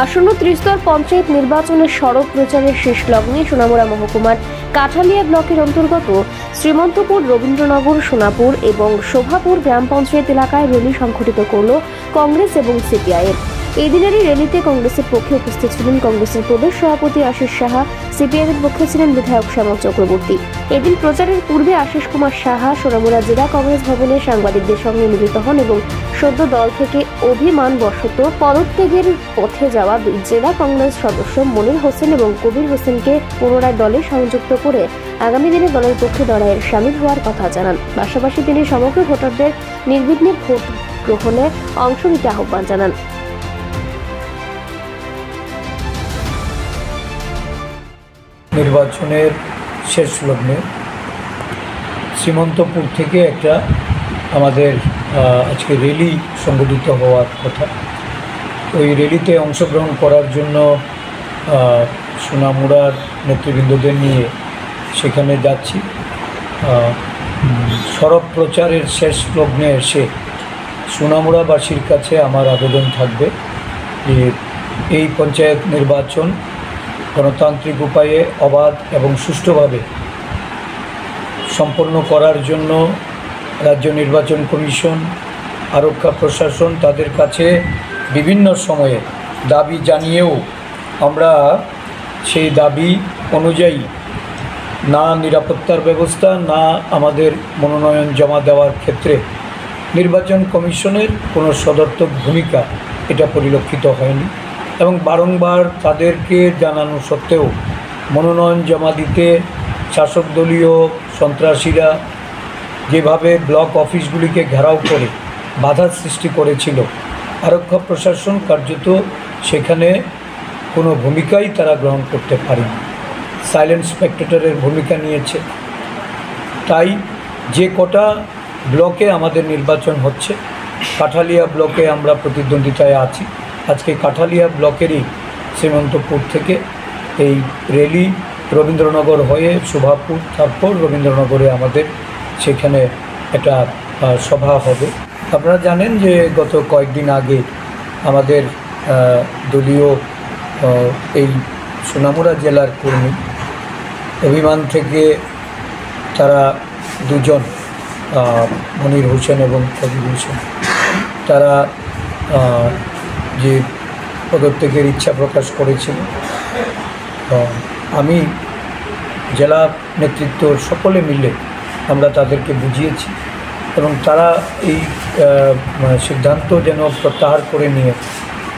আসন্ন ত্রিস্তর পঞ্চায়েত নির্বাচনের সড়ক প্রচারের শেষ লগ্নে সোনামুড়া মহকুমার কাঠালিয়া ব্লকের অন্তর্গত শ্রীমন্তপুর, রবীন্দ্রনগর, সোনাপুর এবং শোভাপুর গ্রাম পঞ্চায়েত এলাকায় র্যালি সংঘটিত করল কংগ্রেস এবং সিপিআইএম। এই দিনেরই র্যালিতে কংগ্রেসের পক্ষে উপস্থিত ছিলেন কংগ্রেসের প্রদেশ সভাপতি আশিস সাহা, সিপিআইএমের পক্ষে ছিলেন বিধায়ক শ্যামল চক্রবর্তী। এদিন প্রচারের পূর্বে আশিস কুমার সাহা সোনামুড়া জেলা কংগ্রেস ভবনে সাংবাদিকদের সঙ্গে মিলিত হন এবং সদ্য দল থেকে অভিমানবশত পদত্যাগের পথে যাওয়া জেলা কংগ্রেস সদস্য মনির হোসেন এবং কবির হোসেনকে পুনরায় দলে সংযুক্ত করে আগামী দিনে দলের পক্ষে লড়াইয়ে শামিল হওয়ার কথা জানান। পাশাপাশি তিনি সমগ্র ভোটারদের নির্বিঘ্নে ভোট গ্রহণে অংশ নিতে আহ্বান জানান। নির্বাচনের শেষ লগ্নে শ্রীমন্তপুর থেকে একটা আমাদের আজকে র্যালি সংগঠিত হওয়ার কথা। ওই র্যালিতে অংশগ্রহণ করার জন্য সোনামুড়ার নেতৃবৃন্দদের নিয়ে সেখানে যাচ্ছি। সড়ক প্রচারের শেষ লগ্নে এসে সোনামুড়াবাসীর কাছে আমার আবেদন থাকবে যে এই পঞ্চায়েত নির্বাচন গণতান্ত্রিক উপায়ে অবাধ এবং সুষ্ঠুভাবে সম্পন্ন করার জন্য রাজ্য নির্বাচন কমিশন, আরক্ষা প্রশাসন তাদের কাছে বিভিন্ন সময়ে দাবি জানিয়েও আমরা সেই দাবি অনুযায়ী না নিরাপত্তার ব্যবস্থা, না আমাদের মনোনয়ন জমা দেওয়ার ক্ষেত্রে নির্বাচন কমিশনের কোনো সদর্থক ভূমিকা এটা পরিলক্ষিত হয়নি এবং বারংবার তাদেরকে জানানো সত্ত্বেও মনোনয়ন জমা দিতে শাসক দলীয় সন্ত্রাসীরা যেভাবে ব্লক অফিসগুলিকে ঘেরাও করে বাধা সৃষ্টি করেছিল, আরক্ষা প্রশাসন কার্যত সেখানে কোনো ভূমিকাই তারা গ্রহণ করতে পারেনি, সাইলেন্ট স্পেকটেটরের ভূমিকা নিয়েছে। তাই যে কটা ব্লকে আমাদের নির্বাচন হচ্ছে, কাঠালিয়া ব্লকে আমরা প্রতিদ্বন্দ্বিতায় আছি। আজকে কাঠালিয়া ব্লকেরই শ্রীমন্তপুর থেকে এই র্যালি রবীন্দ্রনগর হয়ে শোভাপুর, তারপর রবীন্দ্রনগরে আমাদের সেখানে একটা সভা হবে। আপনারা জানেন যে গত কয়েকদিন আগে আমাদের দলীয় এই সোনামুড়া জেলার কর্মী অভিমান থেকে তারা দুজন, মনির হোসেন এবং কবির হোসেন, তারা যে পদত্যাগের ইচ্ছা প্রকাশ করেছিল, আমি জেলা নেতৃত্ব সকলে মিলে আমরা তাদেরকে বুঝিয়েছি এবং তারা এই সিদ্ধান্ত যেন প্রত্যাহার করে নিয়ে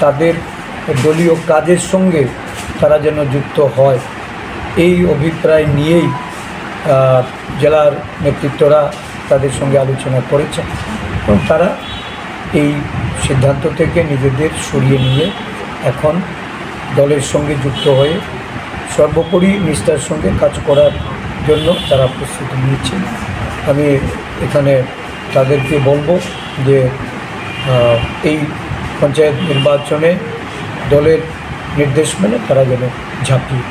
তাদের দলীয় কাজের সঙ্গে তারা যেন যুক্ত হয়, এই অভিপ্রায় নিয়েই জেলার নেতৃত্বরা তাদের সঙ্গে আলোচনা করেছেন এবং তারা এই সিদ্ধান্ত থেকে নিজেদের সরিয়ে নিয়ে এখন দলের সঙ্গে যুক্ত হয়ে সর্বোপরি নিষ্ঠার সঙ্গে কাজ করার জন্য তারা প্রস্তুতি নিয়েছেন। আমি এখানে তাদেরকে বলবো যে এই পঞ্চায়েত নির্বাচনে দলের নির্দেশ মেনে তারা যেন ঝাঁপিয়ে